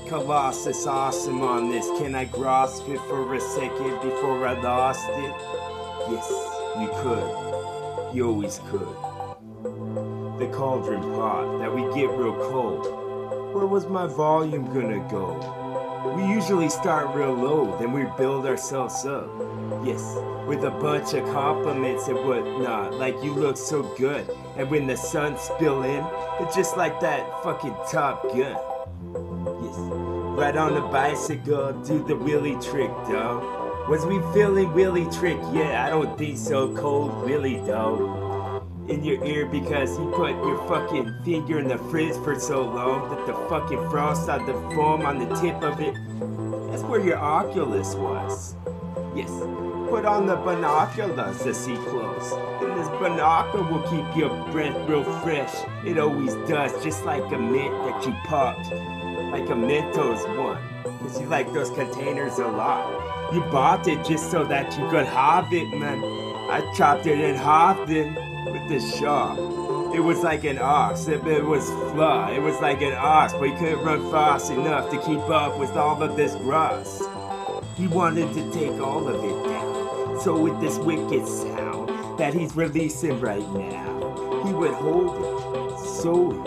Colossus awesome on this. Can I grasp it for a second before I lost it? Yes, you could. You always could. The cauldron pot that we get real cold. Where was my volume gonna go? We usually start real low, then we build ourselves up. Yes, with a bunch of compliments and whatnot, like you look so good. And when the sun spill in, it's just like that fucking Top Gun. Yes, right on the bicycle, do the wheelie trick, dog. Was we feeling wheelie trick? Yeah, I don't think so. Cold wheelie, dog. In your ear because you put your fucking finger in the fridge for so long that the fucking frost had the foam on the tip of it. That's where your oculus was. Yes, put on the binoculars to see close. And this binocular will keep your breath real fresh. It always does, just like a mint that you popped. Like a Mentos one. Cause you like those containers a lot. You bought it just so that you could have it, man. I chopped it in half then. With this shaw. It was like an ox, it was flaw. It was like an ox, but he couldn't run fast enough to keep up with all of this grass. He wanted to take all of it down. So with this wicked sound that he's releasing right now, he would hold it, sew it,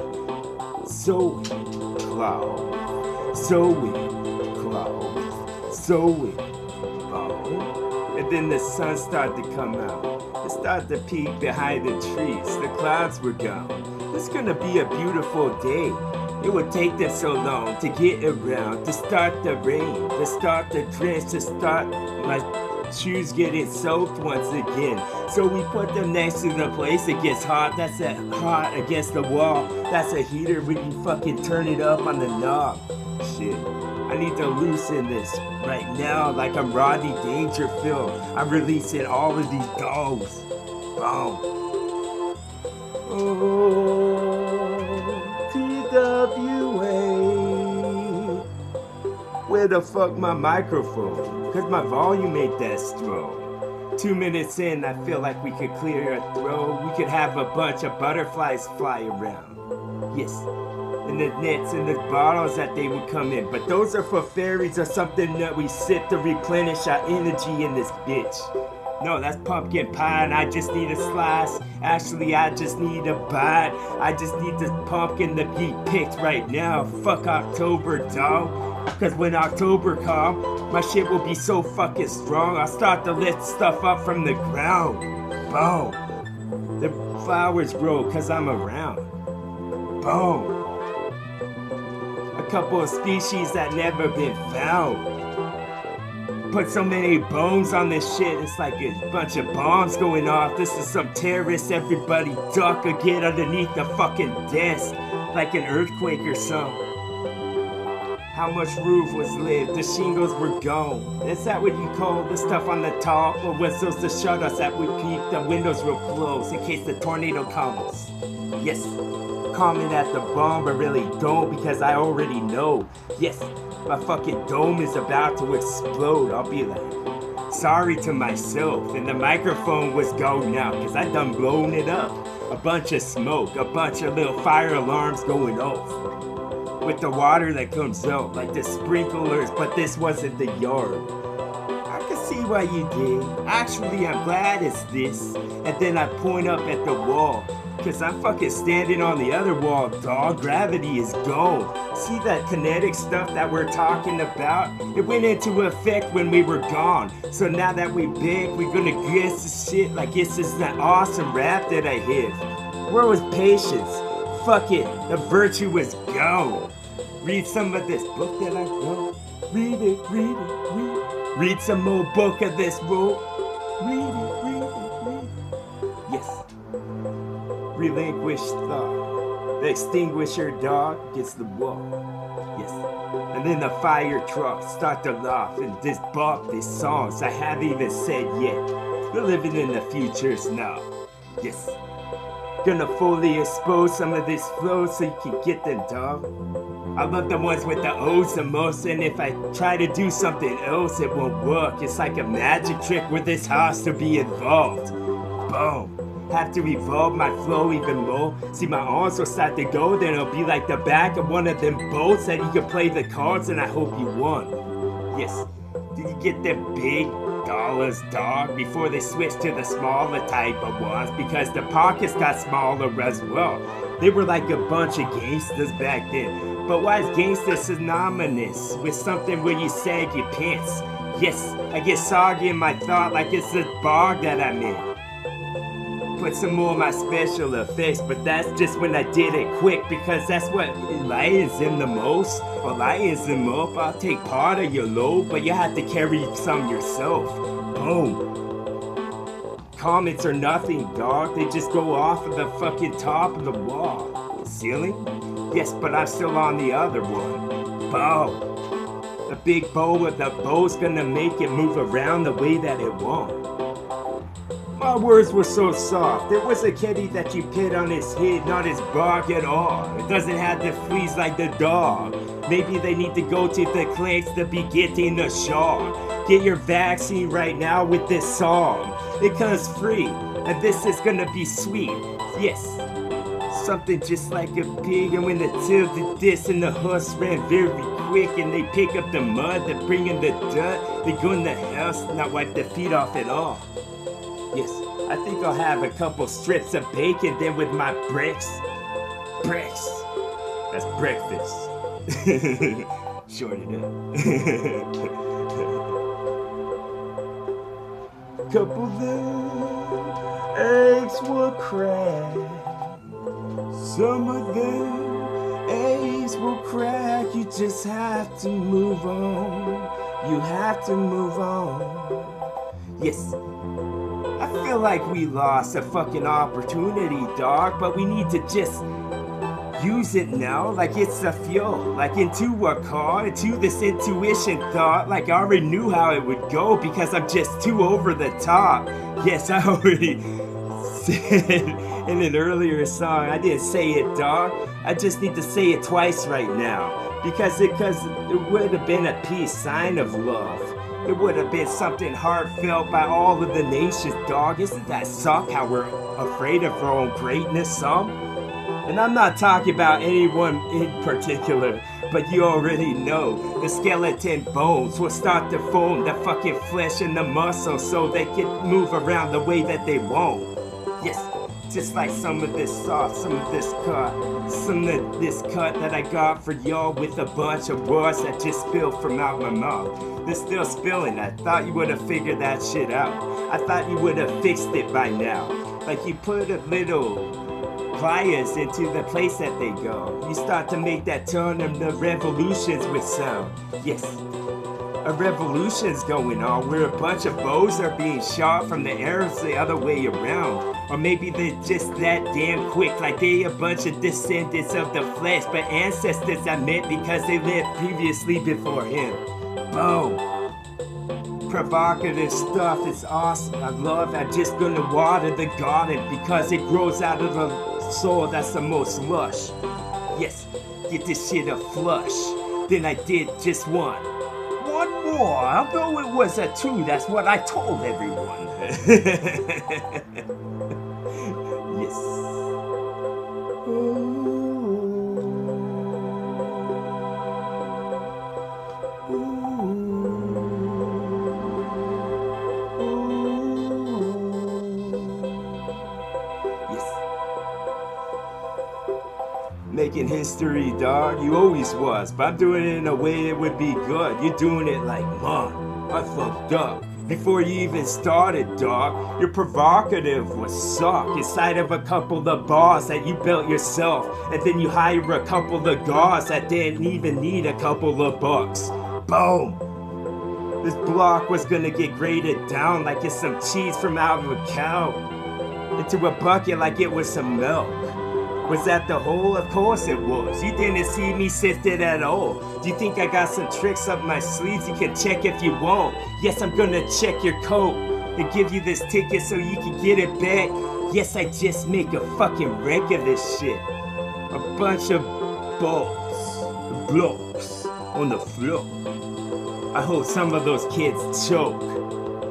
claw, sew it, claw, sew it, claw. And then the sun started to come out. It started to peek behind the trees. The clouds were gone. It's gonna be a beautiful day. It would take them so long to get around, to start the rain, to start the drench, to start my shoes getting soaked once again. So we put them next to the place it gets hot. That's that hot against the wall. That's a heater when you fucking turn it up on the knob. Shit. I need to loosen this right now like I'm Rodney Dangerfield. I'm releasing all of these dogs. Boom. Oh, TWA. Where the fuck my microphone? Cause my volume ain't that strong. 2 minutes in, I feel like we could clear a throat. We could have a bunch of butterflies fly around. Yes. And the nets and the bottles that they would come in. But those are for fairies or something that we sip to replenish our energy in this bitch. No, that's pumpkin pie and I just need a slice. Actually, I just need a bite. I just need this pumpkin to be picked right now. Fuck October, dog. Cause when October comes, my shit will be so fucking strong. I'll start to lift stuff up from the ground. Boom. The flowers grow cause I'm around. Boom. A couple of species that never been found. Put so many bones on this shit, it's like a bunch of bombs going off. This is some terrorists, everybody duck or get underneath the fucking desk. Like an earthquake or something. How much roof was lit? The shingles were gone. Is that what you call the stuff on the top? Or whistles to shut us that would keep the windows real close in case the tornado comes? Yes. Comment at the bomb, but really don't because I already know. Yes, my fucking dome is about to explode. I'll be like, sorry to myself. And the microphone was gone now because I done blown it up. A bunch of smoke, a bunch of little fire alarms going off. With the water that comes out like the sprinklers, but this wasn't the yard. I can see why you did. Actually, I'm glad it's this. And then I point up at the wall. Cause I'm fucking standing on the other wall, dog. Gravity is gone. See that kinetic stuff that we're talking about? It went into effect when we were gone. So now that we big, we're gonna guess this shit like this is that awesome rap that I hit. Where was patience? Fuck it, the virtue was gone. Read some of this book that I wrote. Read it, read it, read it. Read some more book of this book. Read it, read it, read it. Yes. Relinquish thought. The extinguisher dog gets the wall. Yes. And then the fire trucks start to laugh and this bop, these songs I haven't even said yet. We're living in the futures now. Yes. Gonna fully expose some of this flow so you can get them, dog. I love the ones with the O's the most, and if I try to do something else, it won't work. It's like a magic trick where this has to be involved. Boom. have to evolve my flow even more. See, my arms will start to go, then it'll be like the back of one of them boats that you can play the cards, and I hope you won. Yes, did you get them big dollars, dog, before they switched to the smaller type of ones? Because the pockets got smaller as well. They were like a bunch of gangsters back then. But why is gangster synonymous with something where you sag your pants? Yes, I get soggy in my thought like it's the bog that I'm in. Put some more of my special effects, but that's just when I did it quick, because that's what lightens them the most, or lightens them up. I'll take part of your load, but you have to carry some yourself. Boom. Comments are nothing, dog. They just go off of the fucking top of the wall. Ceiling? Yes, but I'm still on the other one. Bow. The big bow with the bow's gonna make it move around the way that it won't. My words were so soft. It was a kitty that you pit on his head, not his bark at all. It doesn't have the fleas like the dog. Maybe they need to go to the clinics to be getting the shot. Get your vaccine right now with this song. It comes free, and this is gonna be sweet. Yes. Something just like a pig, and when the till did this and the horse ran very quick, and they pick up the mud, they bring in the dirt, they go in the house, not wipe their feet off at all. Yes, I think I'll have a couple strips of bacon, then with my bricks. Bricks. That's breakfast. Short it up. Couple of eggs were cracked. Some of them eggs will crack. You just have to move on. You have to move on. Yes, I feel like we lost a fucking opportunity, dog, but we need to just use it now like it's a fuel, like into a car, into this intuition thought, like I already knew how it would go because I'm just too over the top. Yes, I already said in an earlier song, I didn't say it, dog. I just need to say it twice right now. Because it would have been a peace sign of love. It would have been something heartfelt by all of the nations, dog. Isn't that suck how we're afraid of our own greatness, some? And I'm not talking about anyone in particular, but you already know. The skeleton bones will start to form the fucking flesh and the muscle so they can move around the way that they want. Yes, just like some of this sauce, some of this cut that I got for y'all with a bunch of words that just spilled from out my mouth. They're still spilling. I thought you would have figured that shit out. I thought you would have fixed it by now. Like you put a little pliers into the place that they go. You start to make that turn of the revolutions with sound. Yes. A revolution's going on where a bunch of bows are being shot from the arrows the other way around. Or maybe they're just that damn quick, like they a bunch of descendants of the flesh, but ancestors I meant because they lived previously before him. Boom. Provocative stuff is awesome. I love it. I'm just gonna water the garden because it grows out of the soil that's the most lush. Yes, get this shit a flush. Then I did just one. One more, although it was a 2, that's what I told everyone. Yes. Making history, dog. You always was, but I'm doing it in a way it would be good. You're doing it like, Mom, I fucked up. Before you even started, dog, your provocative was suck inside of a couple of bars that you built yourself, and then you hire a couple of guards that didn't even need a couple of bucks. Boom! This block was gonna get graded down like it's some cheese from out of a cow into a bucket like it was some milk. Was that the hole? Of course it was. You didn't see me sift it at all. Do you think I got some tricks up my sleeves you can check if you want? Yes, I'm gonna check your coat and give you this ticket so you can get it back. Yes, I just make a fucking wreck of this shit. A bunch of balls, blocks on the floor. I hope some of those kids choke.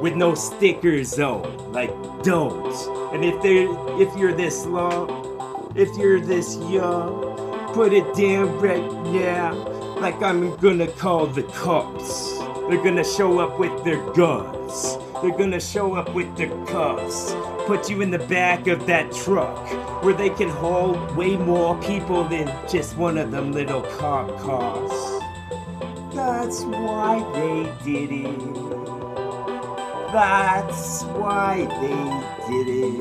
with no stickers on, like don't. And if you're this long, if you're this young, put it down right now, like I'm gonna call the cops. They're gonna show up with their guns. They're gonna show up with their cuffs. Put you in the back of that truck where they can hold way more people than just one of them little cop cars. That's why they did it. That's why they did it.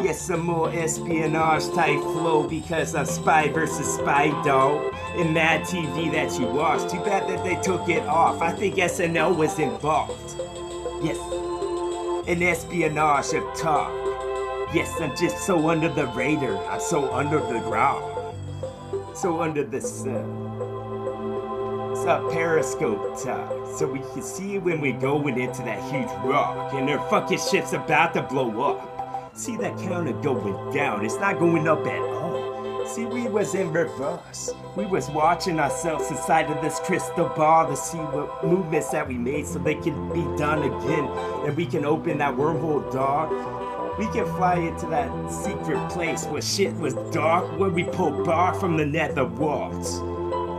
Yes, some more espionage type flow because of Spy vs. Spy Dog and Mad TV that you watched. Too bad that they took it off. I think SNL was involved. Yes, an espionage of talk. Yes, I'm just so under the radar. I'm so under the ground. So under the sun. It's a periscope talk, so we can see when we're going into that huge rock and their fucking shit's about to blow up. See that counter going down, it's not going up at all. See, we was in reverse. We was watching ourselves inside of this crystal ball to see what movements that we made so they can be done again. And we can open that wormhole, dog. We can fly into that secret place where shit was dark, where we pulled bar from the nether walls.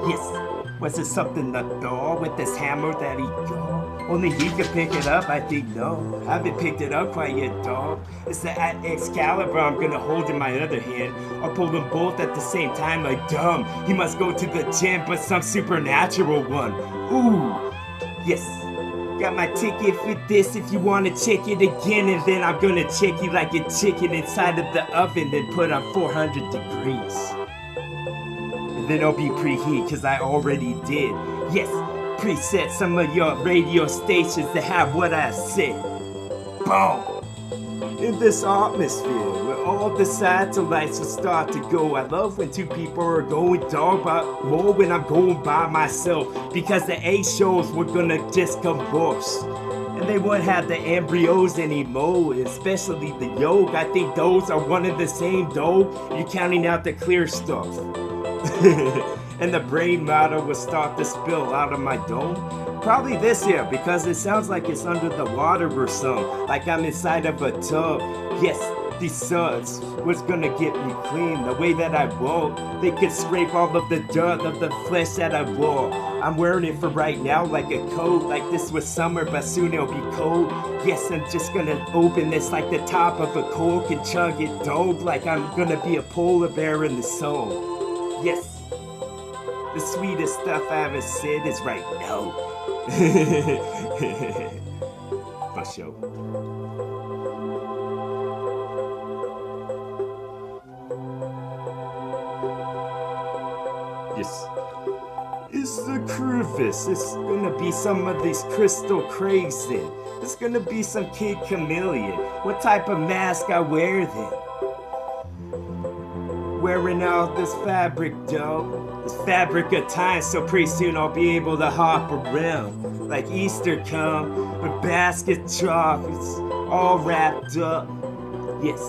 Yes. Was it something the door with this hammer that he got? Only he could pick it up, I think no. I haven't picked it up quite yet, dog. It's the Excalibur I'm gonna hold in my other hand. I'll pull them both at the same time like dumb. He must go to the gym, but some supernatural one. Ooh, yes. Got my ticket for this if you wanna check it again. And then I'm gonna check you like a chicken inside of the oven and put on 400 degrees. Then I'll be preheat, cause I already did. Yes, preset some of your radio stations to have what I said. Boom! In this atmosphere, where all the satellites will start to go. I love when two people are going, dog, but more when I'm going by myself. Because the A shows were gonna just combust. And they wouldn't have the embryos anymore, especially the yolk. I think those are one and the same, though. You're counting out the clear stuff. And the brain matter will start to spill out of my dome. Probably this here, because it sounds like it's under the water or something. Like I'm inside of a tub. Yes, these suds was gonna get me clean the way that I walk. They could scrape all of the dirt of the flesh that I wore. I'm wearing it for right now like a coat. Like this was summer, but soon it'll be cold. Yes, I'm just gonna open this like the top of a Coke and chug it, dog. Like I'm gonna be a polar bear in the soul. Yes, the sweetest stuff I ever said is right now. For sure. Yes. It's the crevice. It's gonna be some of these crystal crazy. It's gonna be some Kid Chameleon. What type of mask I wear then? Wearing all this fabric, though. This fabric of time, so pretty soon I'll be able to hop around. Like Easter come, with basket chocolates, all wrapped up. Yes,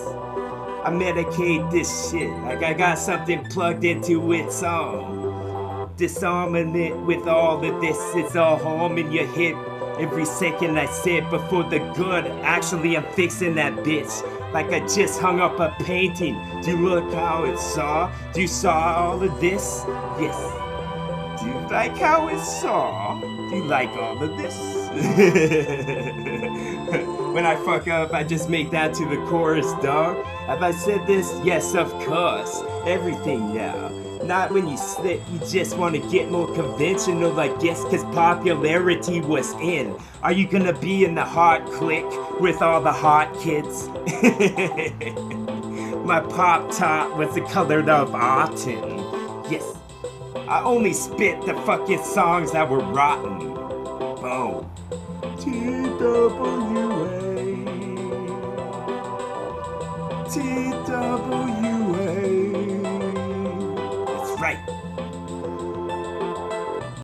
I medicate this shit, like I got something plugged into its arm. Disarming it with all of this, it's all harming your hip. Every second I said before the good, actually I'm fixing that bitch. Like I just hung up a painting. Do you look how it saw? Do you saw all of this? Yes. Do you like how it saw? Do you like all of this? When I fuck up, I just make that to the chorus, dog. Have I said this? Yes, of course. Everything now. Not when you slip, you just want to get more conventional, I guess, cause popularity was in. Are you gonna be in the hot clique with all the hot kids? My pop top was the color of autumn. Yes, I only spit the fucking songs that were rotten. Boom. TWA. TWA. Right.